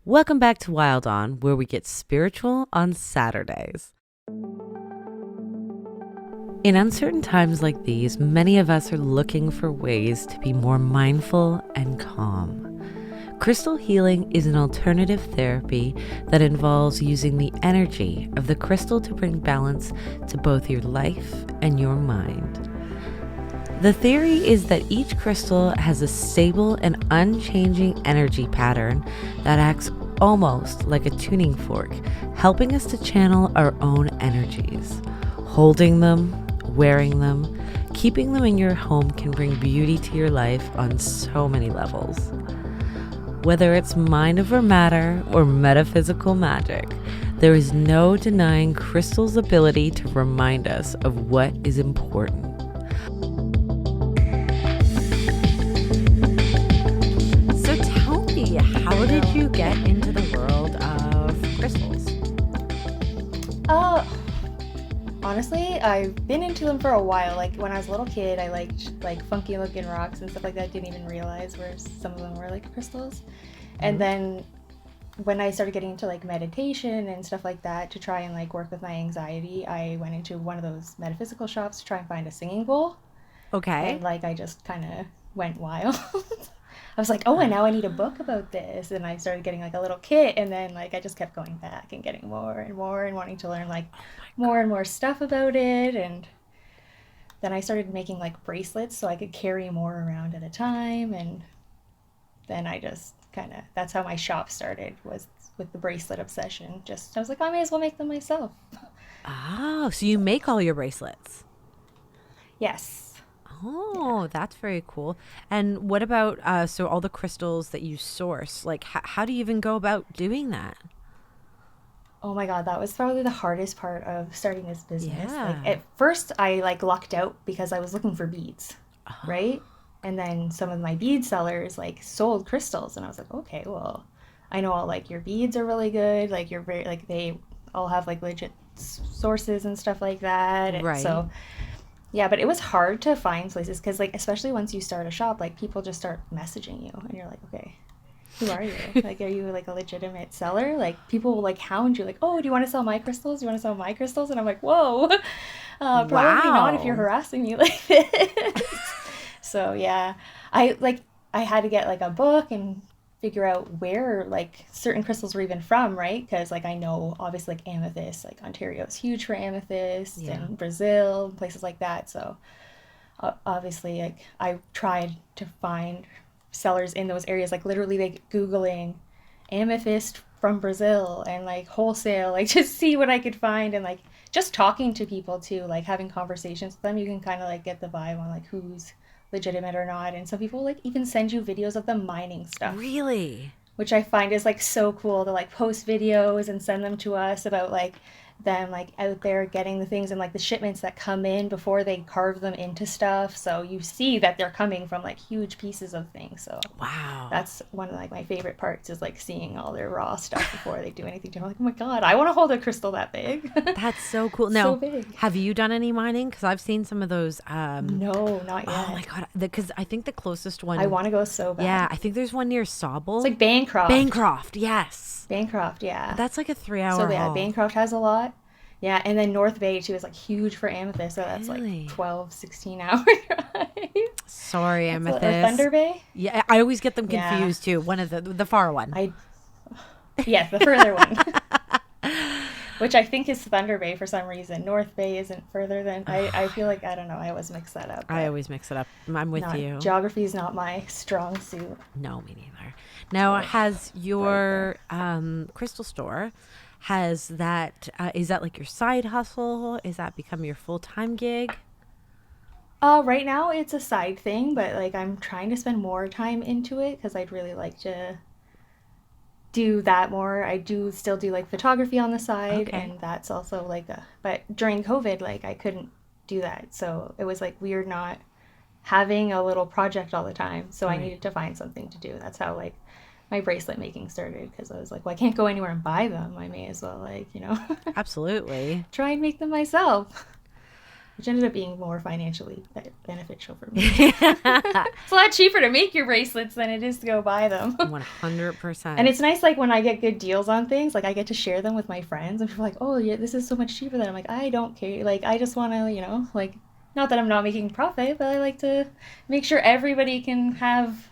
Welcome back to Wilde On, where we get spiritual on Saturdays. In uncertain times like these, many of us are looking for ways to be more mindful and calm. Crystal healing is an alternative therapy that involves using the energy of the crystal to bring balance to both your life and your mind. The theory is that each crystal has a stable and unchanging energy pattern that acts almost like a tuning fork, helping us to channel our own energies. Holding them, wearing them, keeping them in your home can bring beauty to your life on so many levels. Whether it's mind over matter or metaphysical magic, there is no denying crystal's ability to remind us of what is important. So tell me, how did you get into the world of crystals? Honestly, I've been into them for a while. Like when I was a little kid, I liked like funky looking rocks and stuff like that. Didn't even realize where some of them were like crystals. And then when I started getting into like meditation and stuff like that to try and like work with my anxiety, I went into one of those metaphysical shops to try and find a singing bowl. Okay. And like I just kind of went wild. I was like, oh, and now I need a book about this. And I started getting like a little kit. And then like I just kept going back and getting more and more and wanting to learn like more and more stuff about it. And then I started making like bracelets so I could carry more around at a time. And then I just kind of, that's how my shop started, was with the bracelet obsession. Just, I was like, I may as well make them myself. Oh, so you make all your bracelets? Yes. Oh, that's very cool. And what about, so all the crystals that you source, like how do you even go about doing that? Oh my God, that was probably the hardest part of starting this business. Yeah. Like at first I like lucked out because I was looking for beads, right? And then some of my bead sellers like sold crystals and I was like, okay, well, I know all like your beads are really good. Like you're very, like they all have like legit sources and stuff like that. And Right. so yeah, but it was hard to find places because, like, especially once you start a shop, like, people just start messaging you, and you're like, okay, who are you? Like, are you, like, a legitimate seller? Like, people will, like, hound you, like, oh, do you want to sell my crystals? Do you want to sell my crystals? And I'm like, whoa, probably not if you're Wow. harassing me like this. So, yeah, I had to get, like, a book and figure out where like certain crystals were even from, right? Because like I know obviously like amethyst, like Ontario's huge for amethyst, Yeah. and Brazil, places like that. So obviously like I tried to find sellers in those areas, like literally like Googling amethyst from Brazil and like wholesale, like just see what I could find, and like just talking to people too, like having conversations with them, you can kind of like get the vibe on like who's legitimate or not. And some people like even send you videos of them mining stuff, Really? which I find is like so cool to like post videos and send them to us about like them like out there getting the things and like the shipments that come in before they carve them into stuff. So you see that they're coming from like huge pieces of things. So Wow. that's one of like my favorite parts, is like seeing all their raw stuff before they do anything to it. I'm like, oh my God, I want to hold a crystal that big. That's so cool. So Now, big. have you done any mining? Because I've seen some of those. No, not Oh my yet. God. Because I think the closest I one, want to go so yeah, bad. I think there's one near It's Sauble. like Bancroft. Bancroft, yes. Bancroft, yeah. That's like a 3 hour So yeah, haul. Bancroft has a lot. Yeah, and then North Bay too is like huge for amethyst, so that's like Really? 12, 16 hour drive. Sorry, Or Amethyst. Thunder Bay? Yeah, I always get them Yeah. confused too. One of the far one. I Yeah, the further one. Which I think is Thunder Bay for some reason. North Bay isn't further than I feel like, I don't know, I always mix that up, I but always mix it up. I'm with not you. geography is not my strong suit. No, me neither. Now, So has right your there. crystal store, has that, is that like your side hustle? Is that become your full time gig? Right now it's a side thing, but like I'm trying to spend more time into it because I'd really like to do that more. I do still do like photography on the side, Okay. and that's also like a, but during COVID, like I couldn't do that. So it was like weird not having a little project all the time. So I Right. needed to find something to do. That's how like my bracelet making started, because I was like, well, I can't go anywhere and buy them. I may as well like, Absolutely. try and make them myself. which ended up being more financially beneficial for me. It's a lot cheaper to make your bracelets than it is to go buy them. 100%. And it's nice, like, when I get good deals on things, like, I get to share them with my friends, and people are like, oh, yeah, this is so much cheaper than I'm like, I don't care. Like, I just want to, like, not that I'm not making profit, but I like to make sure everybody can have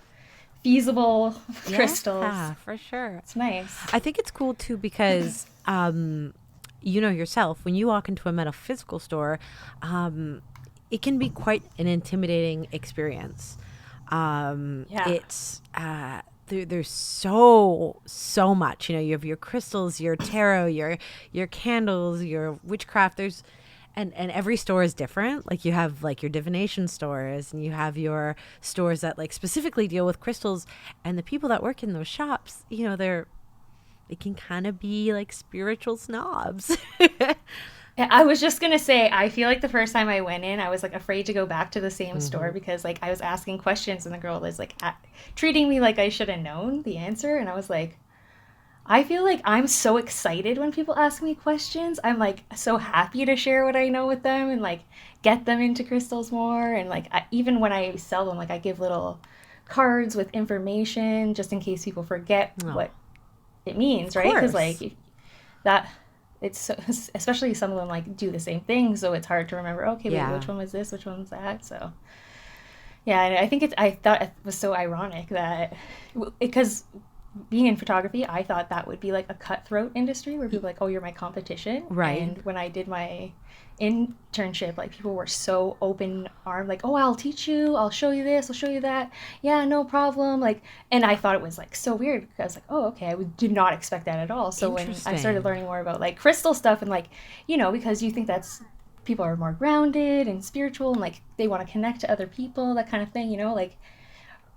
feasible crystals. Yeah, for sure. It's nice. I think it's cool too because you know yourself, when you walk into a metaphysical store, it can be quite an intimidating experience. It's there's so much. You know, you have your crystals, your tarot, your candles, your witchcraft. There's and every store is different. Like you have like your divination stores, and you have your stores that like specifically deal with crystals. And the people that work in those shops, you know, they can kind of be like spiritual snobs. I was just gonna say, I feel like the first time I went in, I was like afraid to go back to the same store because like I was asking questions and the girl was like treating me like I should have known the answer, and I was like, I feel like I'm so excited when people ask me questions. I'm like so happy to share what I know with them and like get them into crystals more. And like even when I sell them, like I give little cards with information just in case people forget what it means, right? Because like that, it's so, especially some of them like do the same thing, so it's hard to remember. Okay, wait, which one was this? Which one was that? So yeah, and I think I thought it was so ironic that because being in photography, I thought that would be like a cutthroat industry where people are like, oh, you're my competition. Right. And when I did my internship, like people were so open armed, like, oh, I'll teach you, I'll show you this, I'll show you that. Yeah, no problem. Like, and I thought it was like so weird because I was like, oh, okay, I did not expect that at all. So when I started learning more about like crystal stuff and like, you know, because you think that's people are more grounded and spiritual and like they want to connect to other people, that kind of thing, you know, like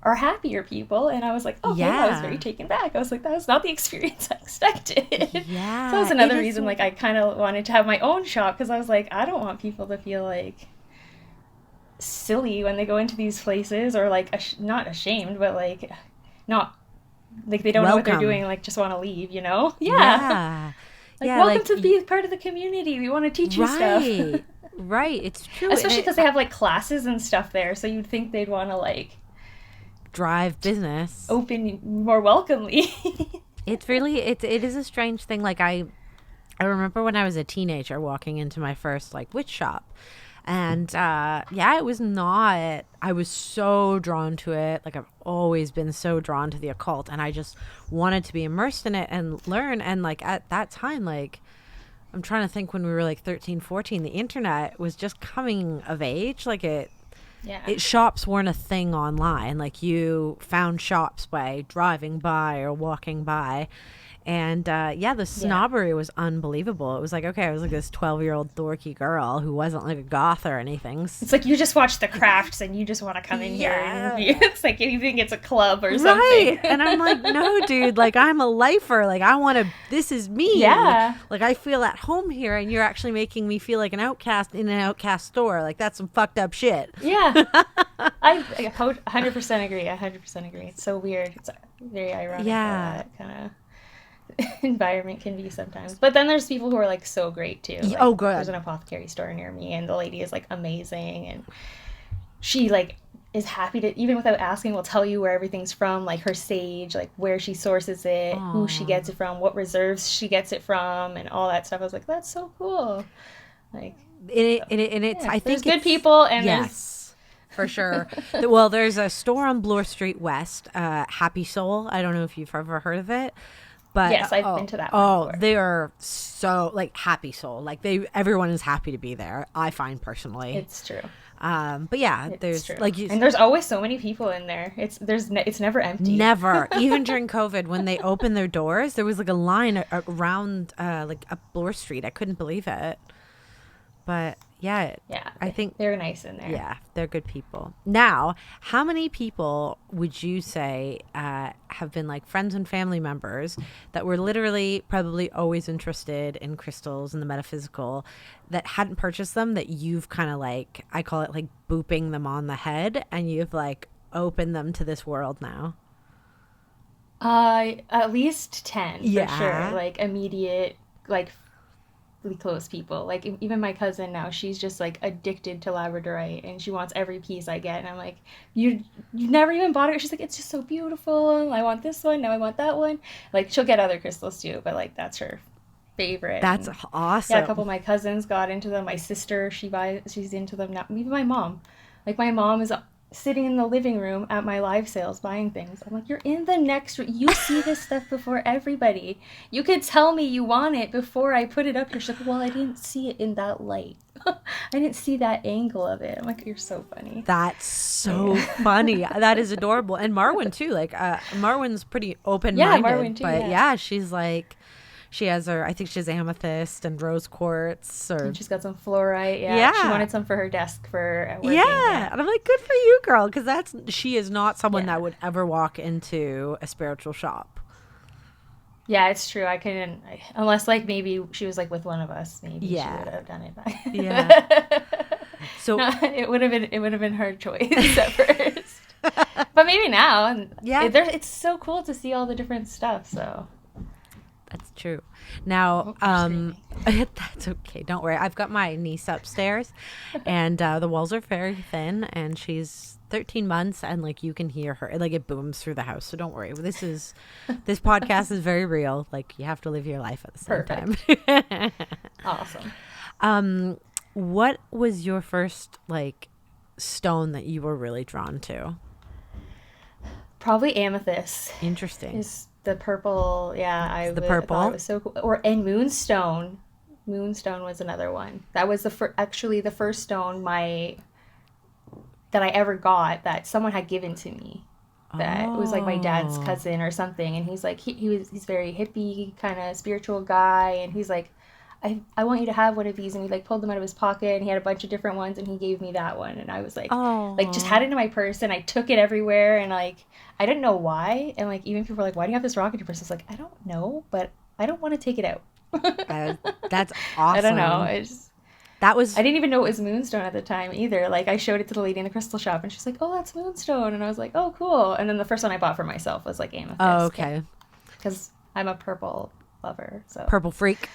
are happier people. And I was like, okay, I was very taken back. I was like, that was not the experience I expected. Yeah. So that was another reason like I kind of wanted to have my own shop, because I was like, I don't want people to feel like silly when they go into these places, or like not ashamed, but like not like they don't know what they're doing, like just want to leave, you know? Yeah. Like, welcome to be part of the community. We want to teach you stuff. Right. It's true. Especially because they have like classes and stuff there, so you'd think they'd want to like drive business open more welcomely. It's really it is a strange thing. Like I remember when I was a teenager walking into my first like witch shop, and it was not, I was so drawn to it. Like I've always been so drawn to the occult, and I just wanted to be immersed in it and learn. And like at that time, like I'm trying to think, when we were like 13, 14, the internet was just coming of age. Like shops weren't a thing online. Like you found shops by driving by or walking by. And the snobbery was unbelievable. It was like, okay, I was like this 12-year-old dorky girl who wasn't like a goth or anything. It's like you just watch the crafts and you just want to come in here and it's like you think it's a club or something. Right. And I'm like, no, dude, like I'm a lifer. Like I want to, this is me. Yeah. Like I feel at home here, and you're actually making me feel like an outcast in an outcast store. Like that's some fucked up shit. Yeah. I 100% agree. 100% agree. It's so weird. It's very ironic how that kind of environment can be sometimes. But then there's people who are like so great too. Like, oh, good. There's an apothecary store near me, and the lady is like amazing, and she like is happy to, even without asking, will tell you where everything's from, like her sage, like where she sources it, who she gets it from, what reserves she gets it from, and all that stuff. I was like, that's so cool. Like I think there's good people, and yes, for sure. Well, there's a store on Bloor Street West, Happy Soul. I don't know if you've ever heard of it. But, yes, I've been to that one before. They are so like Happy Soul. Like everyone is happy to be there, I find personally. It's true. But yeah, there's like and there's always so many people in there. It's never empty. Never. Even during COVID, when they opened their doors, there was like a line around like up Bloor Street. I couldn't believe it. But yeah, I think they're nice in there. Yeah, they're good people. Now, how many people would you say have been like friends and family members that were literally probably always interested in crystals and the metaphysical, that hadn't purchased them, that you've kind of like, I call it like booping them on the head, and you've like opened them to this world now? At least 10 for sure. Like immediate, like really close people. Like even my cousin now, she's just like addicted to labradorite, and she wants every piece I get. And I'm like, you never even bought it? She's like, it's just so beautiful. I want this one. Now I want that one. Like she'll get other crystals too, but like that's her favorite. That's and, awesome. yeah, a couple of my cousins got into them. My sister, she's into them now. Even my mom. Like my mom is sitting in the living room at my live sales buying things. I'm like, you're in the next room. You see this stuff before everybody. You could tell me you want it before I put it up here. She's like, well, I didn't see it in that light. I didn't see that angle of it. I'm like, you're so funny. That's so funny. That is adorable. And Marwin too. Like Marwin's pretty open-minded. Yeah, Marwin too. But yeah, she's like, she has I think she has amethyst and rose quartz. And she's got some fluorite. Yeah. She wanted some for her desk for working. Yeah. And I'm like, good for you, girl. Because she is not someone that would ever walk into a spiritual shop. Yeah, it's true. I couldn't, unless like maybe she was like with one of us. Maybe she would have done it. Yeah. So no, it would have been her choice at first. But maybe now. Yeah. It's so cool to see all the different stuff. So. That's true. Now, that's okay. Don't worry. I've got my niece upstairs, and the walls are very thin, and she's 13 months, and like you can hear her, like it booms through the house. So don't worry. This podcast is very real. Like you have to live your life at the same time. Awesome. What was your first like stone that you were really drawn to? Probably amethyst. Interesting. The purple, yeah, the purple. Thought it was so cool. And moonstone. Moonstone was another one. That was actually the first stone that I ever got that someone had given to me. That it was like my dad's cousin or something, and he's like he's very hippie kind of spiritual guy, and he's like, I want you to have one of these, and he like pulled them out of his pocket, and he had a bunch of different ones, and he gave me that one, and I was like, like just had it in my purse, and I took it everywhere, and like I didn't know why, and like even people were like, why do you have this rock in your purse? I was like, I don't know, but I don't want to take it out. That's awesome. I don't know. I didn't even know it was moonstone at the time either. Like I showed it to the lady in the crystal shop, and she's like, oh, that's moonstone, and I was like, oh, cool. And then the first one I bought for myself was like amethyst. Oh, okay. Because I'm a purple lover, so purple freak.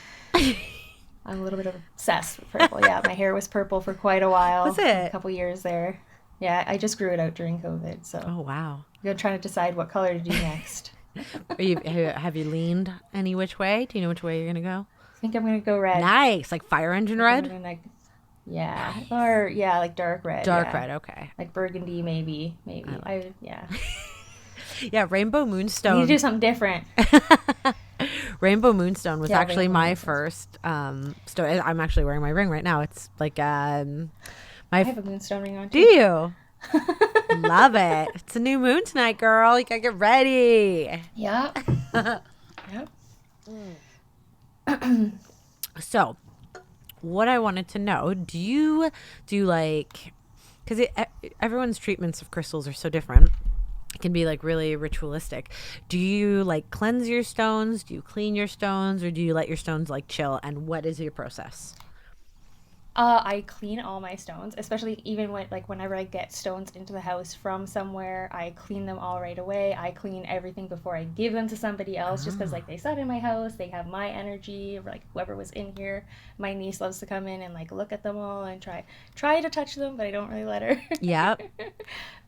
I'm a little bit obsessed with purple. Yeah, my hair was purple for quite a while. Was it? A couple years there. Yeah, I just grew it out during COVID. So. Oh wow. I'm trying to decide what color to do next. Have you leaned any which way? Do you know which way you're gonna go? I think I'm gonna go red. Nice, like fire engine red. Yeah, or like dark red. Dark red, okay. Like burgundy, maybe. Yeah, rainbow moonstone. You need to do something different. Rainbow moonstone was actually my first stone. I'm actually wearing my ring right now. It's like I have a moonstone ring on too. Do you? Love it. It's a new moon tonight, girl. You gotta get ready. Yeah. Yep. So, what I wanted to know, do you do like, because everyone's treatments of crystals are so different. It can be like really ritualistic. Do you like cleanse your stones? Do you clean your stones, or do you let your stones like chill? And what is your process? I clean all my stones, especially even whenever I get stones into the house from somewhere, I clean them all right away. I clean everything before I give them to somebody else, just because like they sat in my house, they have my energy, or like whoever was in here. My niece loves to come in and like look at them all and try to touch them, but I don't really let her. Yep.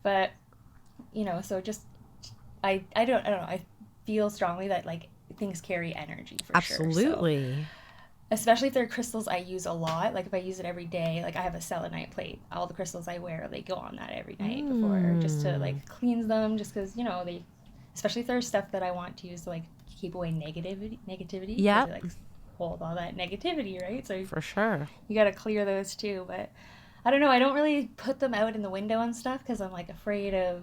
But so just I don't know. I feel strongly that like things carry energy for sure. Absolutely. So, especially if they're crystals I use a lot. Like if I use it every day, like I have a selenite plate. All the crystals I wear, they go on that every night before, just to like cleanse them. Just because they, especially if there's stuff that I want to use to like keep away negativity. Yeah. Like hold all that negativity, right? So for sure, you got to clear those too. But I don't know. I don't really put them out in the window and stuff because I'm like afraid of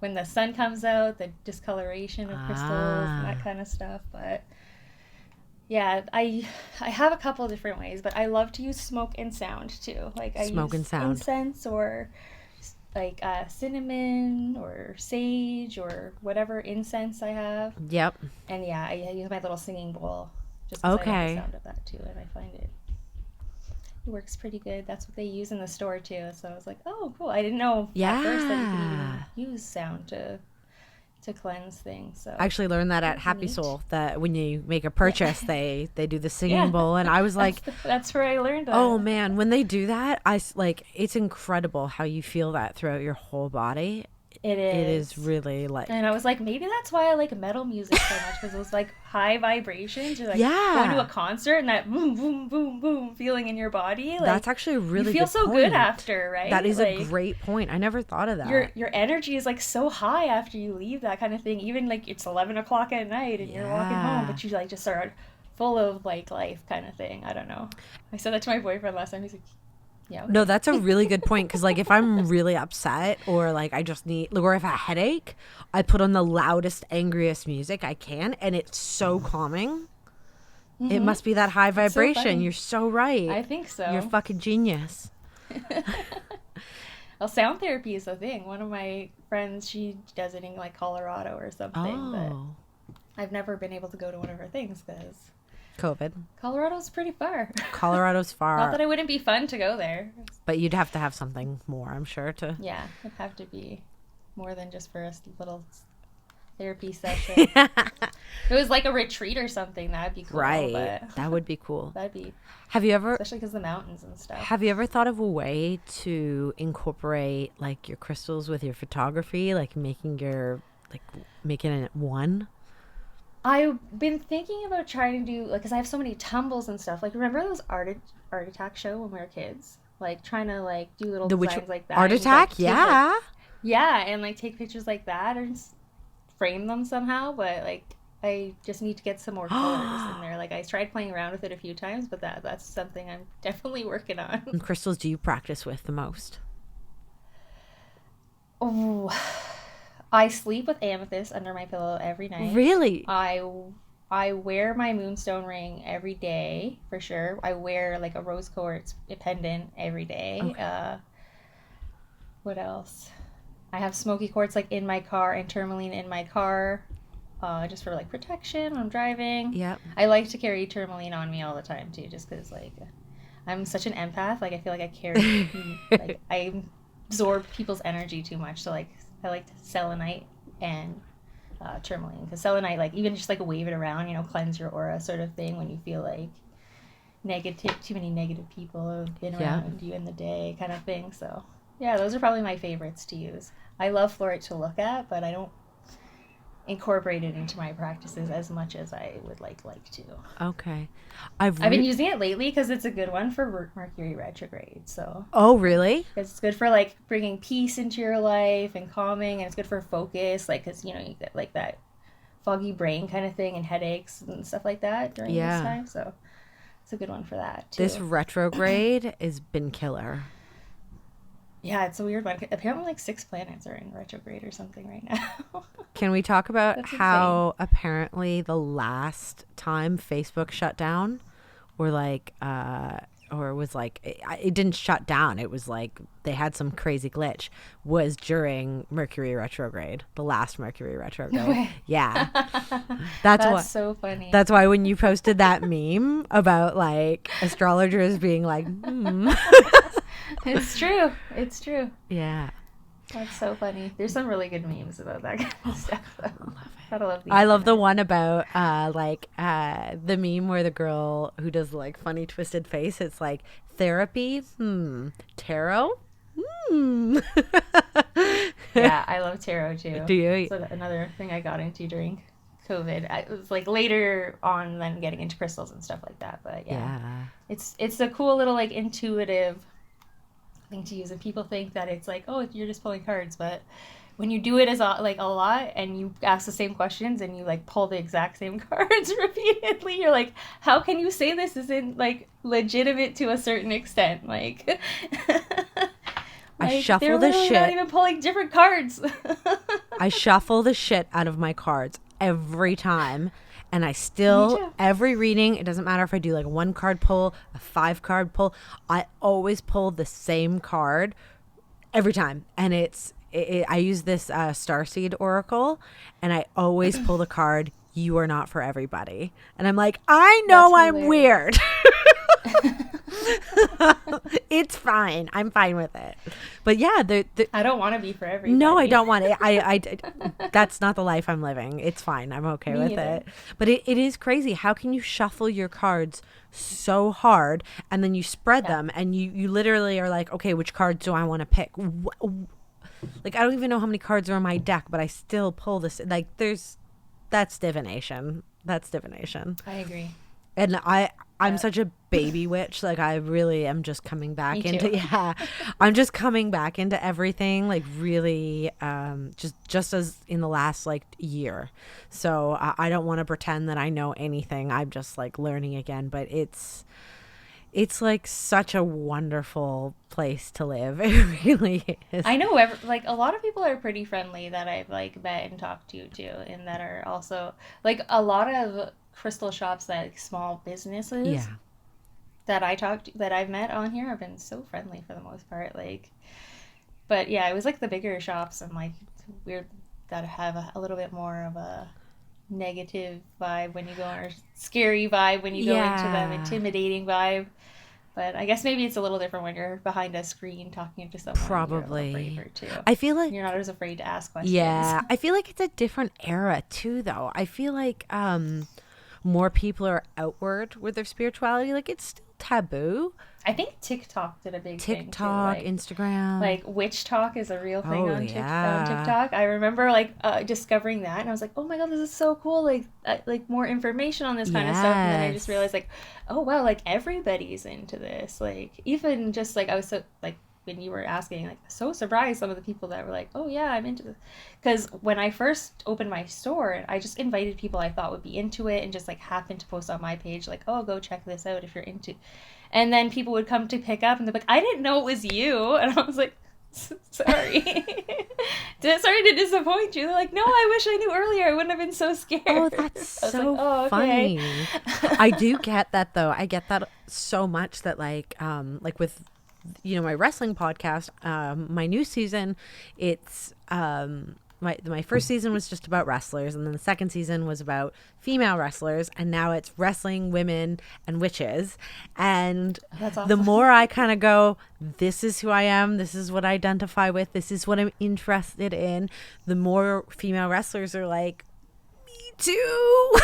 when the sun comes out, the discoloration of crystals and that kind of stuff. But yeah, I have a couple of different ways, but I love to use smoke and sound too. Like I use incense or like cinnamon or sage or whatever incense I have. Yep. And yeah, I use my little singing bowl just because I like the sound of that too, and I find it works pretty good. That's what they use in the store too. So I was like, oh, cool. I didn't know at first that you could even use sound to to cleanse things. So I actually learned that at Happy neat. Soul, that when you make a purchase, they do the singing bowl. And I was like, that's where I learned that. oh man, when they do that, it's incredible how you feel that throughout your whole body. It is really like, and I was like, maybe that's why I like metal music so much, because it was like high vibrations. You're like Yeah. going to a concert and that boom, boom, boom, boom feeling in your body. Like, that's actually a really you feel good so point. good after, right? That is like, a great point. I never thought of that. Your energy is like so high after you leave, that kind of thing. Even like it's 11 o'clock at night and you're walking home, but you like just are full of like life kind of thing. I don't know. I said that to my boyfriend last time. He's like, yeah. Okay. No, that's a really good point, because like if I'm really upset or like I just need, or if I have a headache, I put on the loudest, angriest music I can, and it's so calming. Mm-hmm. It must be that high vibration. So you're so right. I think so. You're fucking genius. Well, sound therapy is a thing. One of my friends, she does it in like Colorado or something, but I've never been able to go to one of her things because COVID. Colorado's pretty far. Colorado's far. Not that it wouldn't be fun to go there. But you'd have to have something more, I'm sure, to... Yeah, it'd have to be more than just for a little therapy session. If it was like a retreat or something, that'd be cool. Right. But that would be cool. That'd be... Have you ever... Especially because the mountains and stuff. Have you ever thought of a way to incorporate, like, your crystals with your photography? Like, making it one? I've been thinking about trying to do, like, because I have so many tumbles and stuff. Like, remember those Art Attack show when we were kids? Like, trying to, like, do little designs like that. Art Attack? Like, yeah. Yeah, and, like, take pictures like that or frame them somehow. But, like, I just need to get some more colors in there. Like, I tried playing around with it a few times, but that's something I'm definitely working on. What crystals do you practice with the most? Oh... I sleep with amethyst under my pillow every night. Really? I wear my moonstone ring every day, for sure. I wear, like, a rose quartz pendant every day. Okay. What else? I have smoky quartz, like, in my car, and tourmaline in my car, just for, like, protection when I'm driving. Yep. I like to carry tourmaline on me all the time, too, just because, like, I'm such an empath. Like, I feel like I carry, like, I absorb people's energy too much, so, like, I like selenite and tourmaline, because selenite, like, even just like wave it around, you know, cleanse your aura sort of thing when you feel like too many negative people have been around you in the day kind of thing. So yeah, those are probably my favorites to use. I love fluorite to look at, but I don't incorporate it into my practices as much as I would like to. Okay. I've been using it lately because it's a good one for Mercury retrograde. So. Oh, really? It's good for, like, bringing peace into your life and calming, and it's good for focus, like, because, you know, you get, like, that foggy brain kind of thing and headaches and stuff like that during this time. So it's a good one for that, too. This retrograde has been killer. Yeah, it's a weird one. Apparently, like, 6 planets are in retrograde or something right now. Can we talk about how apparently the last time Facebook shut down, or like, or was like, it didn't shut down. It was like they had some crazy glitch. Was during Mercury retrograde, the last Mercury retrograde. No way. Yeah, that's so funny. That's why when you posted that meme about like astrologers being like, It's true. It's true. Yeah. That's so funny. There's some really good memes about that kind of stuff. I love the one about the meme where the girl who does like funny twisted face. It's like therapy, tarot. Yeah, I love tarot too. Do you? So another thing I got into during COVID. It was like later on than getting into crystals and stuff like that. But yeah. It's a cool little like intuitive thing to use, and people think that it's like, oh, you're just pulling cards, but when you do it as a lot and you ask the same questions and you like pull the exact same cards repeatedly, you're like, how can you say this isn't like legitimate to a certain extent? Like I shuffle the shit. They're not even pulling different cards. I shuffle the shit out of my cards every time. And I still, every reading, it doesn't matter if I do like a 1 card pull, a 5 card pull, I always pull the same card every time. And I use this Starseed Oracle, and I always pull the card, "You are not for everybody." And I'm like, I know I'm weird. It's fine. I'm fine with it. But yeah, I don't want to be for everybody. no, I don't want it. That's not the life I'm living. It's fine. I'm okay Me with either. it. But it is crazy. How can you shuffle your cards so hard and then you spread Yeah. them and you literally are like, okay, which cards do I want to pick? Like, I don't even know how many cards are on my deck, but I still pull this. Like, that's divination. That's divination. I agree. And I'm Yeah. such a baby witch. Like, I really am just coming back Me into too. yeah. I'm just coming back into everything. Like, really, just as in the last like year. So I don't want to pretend that I know anything. I'm just like learning again. But it's like such a wonderful place to live. It really is. I know like a lot of people are pretty friendly that I've like met and talked to too, and that are also like a lot of crystal shops, like small businesses Yeah. that I've met on here have been so friendly for the most part. Like, but yeah, it was like the bigger shops and like it's weird that have a little bit more of a negative vibe when you go, or scary vibe when you go into them, Yeah. intimidating vibe. But I guess maybe it's a little different when you're behind a screen talking to someone. You're a little Probably. braver too. I feel like You're not as afraid to ask questions. yeah, I feel like it's a different era too though. I feel like more people are outward with their spirituality. Like, it's still taboo. I think TikTok did a big thing too. TikTok, Instagram. Like witch talk is a real thing Oh, on yeah. TikTok. I remember like discovering that, and I was like, oh my god, this is so cool! Like more information on this kind of stuff. And then I just Yes. realized like, oh wow, like everybody's into this. Like even just like I was so like when you were asking, like so surprised some of the people that were like, oh yeah, I'm into this. Because when I first opened my store, I just invited people I thought would be into it, and just like happened to post on my page like, oh, go check this out if you're into. And then people would come to pick up, and they're like, I didn't know it was you. And I was like, sorry. Sorry to disappoint you. They're like, no, I wish I knew earlier. I wouldn't have been so scared. Oh, that's I was so like, oh, okay. funny. I do get that though. I get that so much that like with my wrestling podcast, my new season, it's my first season was just about wrestlers, and then the second season was about female wrestlers, and now it's wrestling women and witches. And That's the awesome. more I kind of go, this is who I am, this is what I identify with, this is what I'm interested in, the more female wrestlers are like, me too.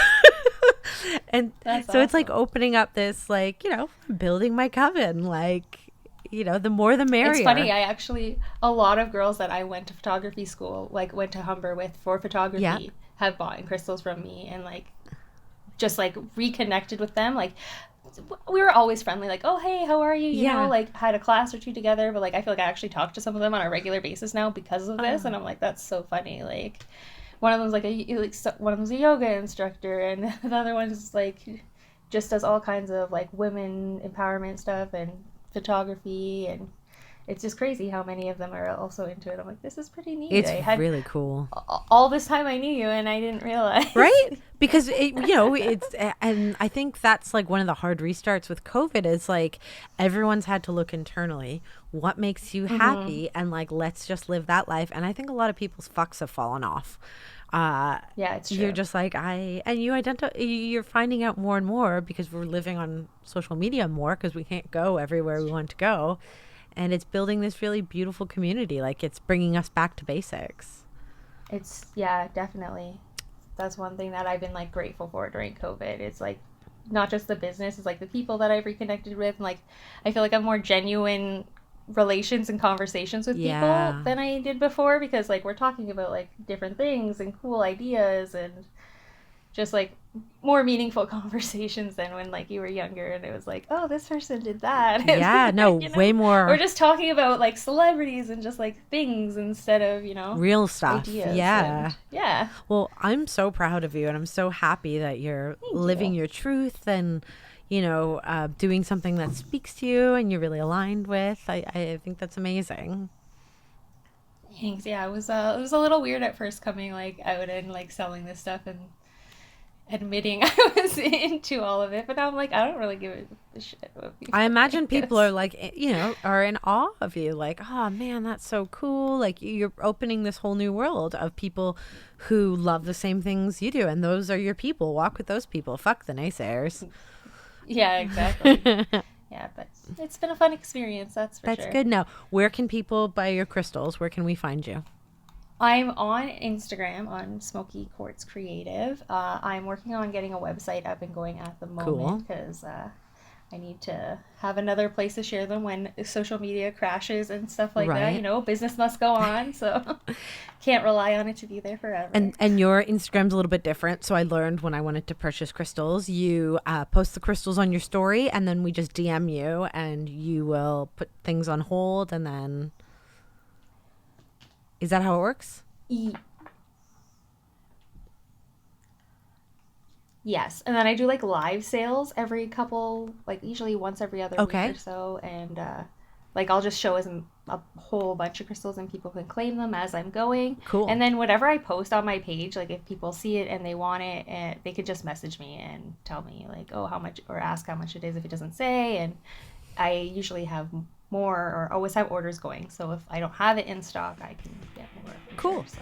And That's so it's like awesome. opening up this, like, building my coven, like, the more the merrier. It's funny. A lot of girls that I went to photography school, like went to Humber with for photography, Yeah. have bought crystals from me, and like just like reconnected with them. Like we were always friendly, like, oh hey, how are you? You Yeah. know, like had a class or two together, but like I feel like I actually talk to some of them on a regular basis now because of this, and I'm like, that's so funny. Like one of them's one of them's a yoga instructor, and the other one's like just does all kinds of like women empowerment stuff and photography, and it's just crazy how many of them are also into it. I'm like, this is pretty neat. It's I had really cool. all this time I knew you and I didn't realize. Right? Because it's, and I think that's like one of the hard restarts with COVID is like everyone's had to look internally. What makes you happy? And like, let's just live that life. And I think a lot of people's fucks have fallen off. Yeah, it's true. You're just like, you're finding out more and more because we're living on social media more because we can't go everywhere we want to go. And it's building this really beautiful community. Like, it's bringing us back to basics. It's, yeah, definitely. That's one thing that I've been like grateful for during COVID. It's like not just the business, it's like the people that I've reconnected with. And like I feel like I have more genuine relations and conversations with Yeah. people than I did before, because like we're talking about like different things and cool ideas and just like more meaningful conversations than when like you were younger and it was like, oh, this person did that. Yeah, no, You know? way more We're just talking about like celebrities and just like things instead of, real stuff. ideas. Yeah. And, yeah. Well, I'm so proud of you, and I'm so happy that you're Thank living you. your truth and, doing something that speaks to you and you're really aligned with. I think that's amazing. Thanks. Yeah, it was a little weird at first coming like out and like selling this stuff and admitting I was into all of it, but now I'm like, I don't really give a shit what people I imagine think. people are like, are in awe of you. Like, oh man, that's so cool. Like, you're opening this whole new world of people who love the same things you do. And those are your people. Walk with those people. Fuck the naysayers. Yeah, exactly. Yeah, but it's been a fun experience, that's for sure. That's good. Now, where can people buy your crystals? Where can we find you? I'm on Instagram on Smoky Quartz Creative. I'm working on getting a website up and going at the moment because I need to have another place to share them when social media crashes and stuff like that. You know, business must go on, so can't rely on it to be there forever. And your Instagram's a little bit different. So I learned when I wanted to purchase crystals, you post the crystals on your story, and then we just DM you, and you will put things on hold, and then... Is that how it works? Yes, and then I do like live sales every couple, like usually once every other week or so, and like I'll just show a whole bunch of crystals and people can claim them as I'm going. Cool. And then whatever I post on my page, like if people see it and they want it, and they could just message me and tell me like, oh, how much, or ask how much it is if it doesn't say, and I usually have more or always have orders going. So if I don't have it in stock, I can get more. Cool. Sure, so.